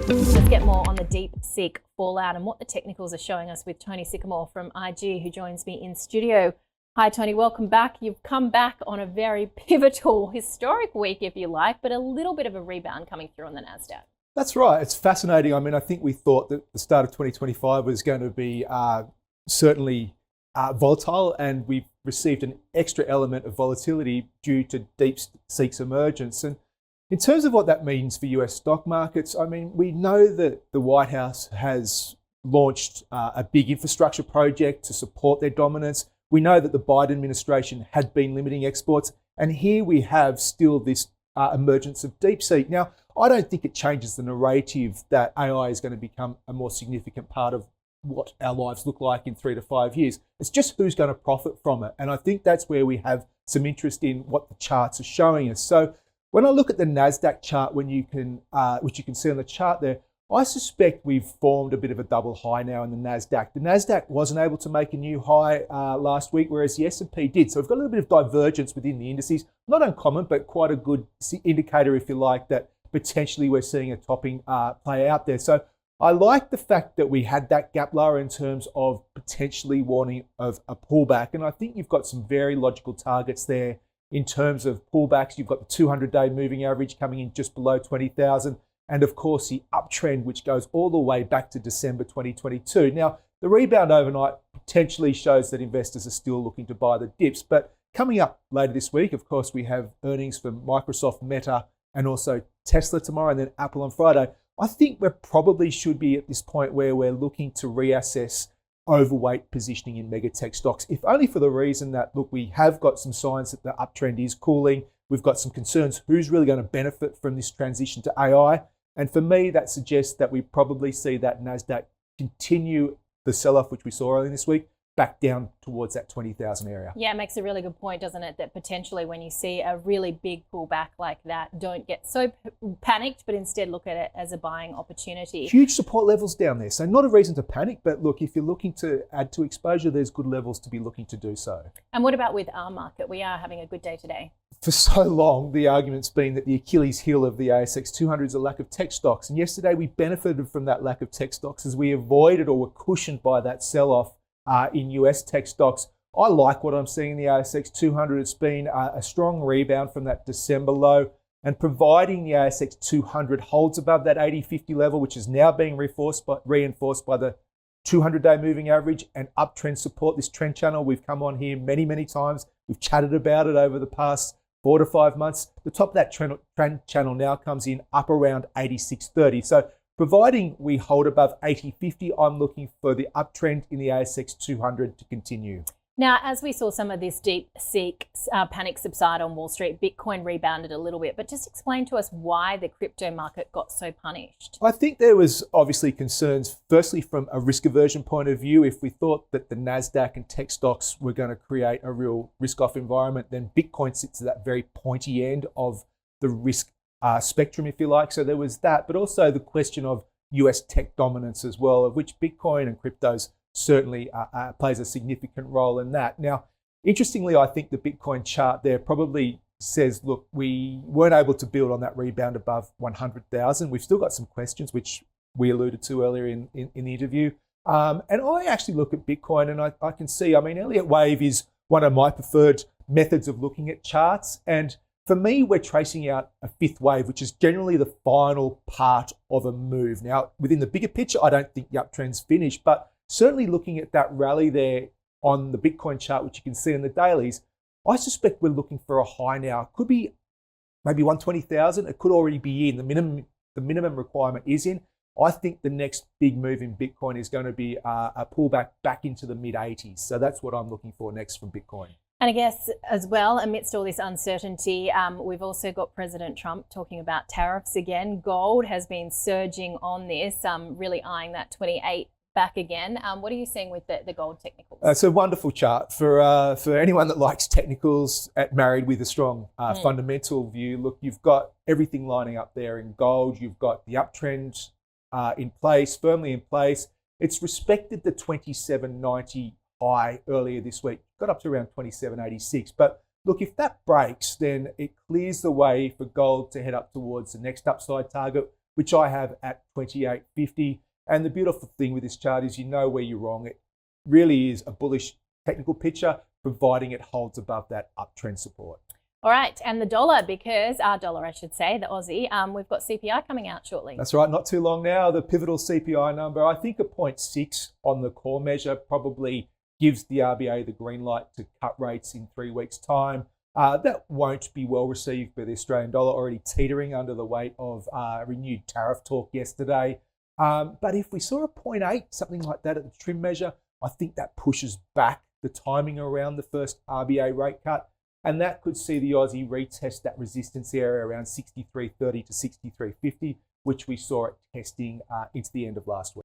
Let's get more on the deep-seek fallout and what the technicals are showing us with Tony Sycamore from IG, who joins me in studio. Hi, Tony. Welcome back. You've come back on a very pivotal, historic week, if you like, but a little bit of a rebound coming through on the NASDAQ. That's right. It's fascinating. I mean, I think we thought that the start of 2025 was going to be certainly volatile, and we've received an extra element of volatility due to deep-seek's emergence. And in terms of what that means for US stock markets, I mean, we know that the White House has launched a big infrastructure project to support their dominance. We know that the Biden administration had been limiting exports, and here we have still this emergence of DeepSeek. Now, I don't think it changes the narrative that AI is going to become a more significant part of what our lives look like in 3 to 5 years. It's just who's going to profit from it. And I think that's where we have some interest in what the charts are showing us. So when I look at the NASDAQ chart, which you can see on the chart there, I suspect we've formed a bit of a double high now in the NASDAQ. The NASDAQ wasn't able to make a new high last week, whereas the S&P did. So we've got a little bit of divergence within the indices. Not uncommon, but quite a good indicator, if you like, that potentially we're seeing a topping play out there. So I like the fact that we had that gap lower in terms of potentially warning of a pullback. And I think you've got some very logical targets there in terms of pullbacks. You've got the 200-day moving average coming in just below 20,000. And of course, the uptrend, which goes all the way back to December 2022. Now, the rebound overnight potentially shows that investors are still looking to buy the dips. But coming up later this week, of course, we have earnings from Microsoft, Meta, and also Tesla tomorrow, and then Apple on Friday. I think we probably should be at this point where we're looking to reassess overweight positioning in mega tech stocks, if only for the reason that, look, we have got some signs that the uptrend is cooling. We've got some concerns who's really going to benefit from this transition to AI. And for me, that suggests that we probably see that NASDAQ continue the sell-off, which we saw earlier this week, back down towards that 20,000 area. Yeah, it makes a really good point, doesn't it? That potentially when you see a really big pullback like that, don't get so panicked, but instead look at it as a buying opportunity. Huge support levels down there. So not a reason to panic, but look, if you're looking to add to exposure, there's good levels to be looking to do so. And what about with our market? We are having a good day today. For so long, the argument's been that the Achilles heel of the ASX 200 is a lack of tech stocks. And yesterday we benefited from that lack of tech stocks as we avoided or were cushioned by that sell-off in US tech stocks. I like what I'm seeing in the ASX 200. It's been a strong rebound from that December low, and providing the ASX 200 holds above that 80-50 level, which is now being reinforced by the 200-day moving average and uptrend support. This trend channel, we've come on here many, many times. We've chatted about it over the past 4 to 5 months. The top of that trend channel now comes in up around 86.30. So providing we hold above 80.50, I'm looking for the uptrend in the ASX 200 to continue. Now, as we saw some of this deep-seek panic subside on Wall Street, Bitcoin rebounded a little bit, but just explain to us why the crypto market got so punished. I think there was obviously concerns, firstly from a risk aversion point of view. If we thought that the NASDAQ and tech stocks were going to create a real risk-off environment, then Bitcoin sits at that very pointy end of the risk spectrum, if you like. So there was that, but also the question of US tech dominance as well, of which Bitcoin and cryptos certainly plays a significant role in that. Now, interestingly, I think the Bitcoin chart there probably says, look, we weren't able to build on that rebound above 100,000. We've still got some questions, which we alluded to earlier in the interview. And I actually look at Bitcoin and I can see, I mean, Elliott Wave is one of my preferred methods of looking at charts. And for me, we're tracing out a fifth wave, which is generally the final part of a move. Now, within the bigger picture, I don't think the uptrend's finished, but certainly looking at that rally there on the Bitcoin chart, which you can see in the dailies, I suspect we're looking for a high now. It could be maybe 120,000. It could already be in. The minimum requirement is in. I think the next big move in Bitcoin is going to be a pullback back into the mid-80s. So that's what I'm looking for next from Bitcoin. And I guess as well, amidst all this uncertainty, we've also got President Trump talking about tariffs again. Gold has been surging on this, really eyeing that 28 back again. What are you seeing with the gold technicals? It's a wonderful chart for anyone that likes technicals married with a strong fundamental view. Look, you've got everything lining up there in gold. You've got the uptrend in place, firmly in place. It's respected the 27.90 high earlier this week, got up to around 27.86. But look, if that breaks, then it clears the way for gold to head up towards the next upside target, which I have at 28.50. And the beautiful thing with this chart is you know where you're wrong. It really is a bullish technical picture, providing it holds above that uptrend support. All right, and the dollar, because our dollar, I should say, the Aussie, we've got CPI coming out shortly. That's right, not too long now. The pivotal CPI number, I think a 0.6 on the core measure probably gives the RBA the green light to cut rates in 3 weeks' time. That won't be well received by the Australian dollar, already teetering under the weight of renewed tariff talk yesterday. But if we saw a 0.8, something like that at the trim measure, I think that pushes back the timing around the first RBA rate cut. And that could see the Aussie retest that resistance area around 63.30 to 63.50, which we saw it testing into the end of last week.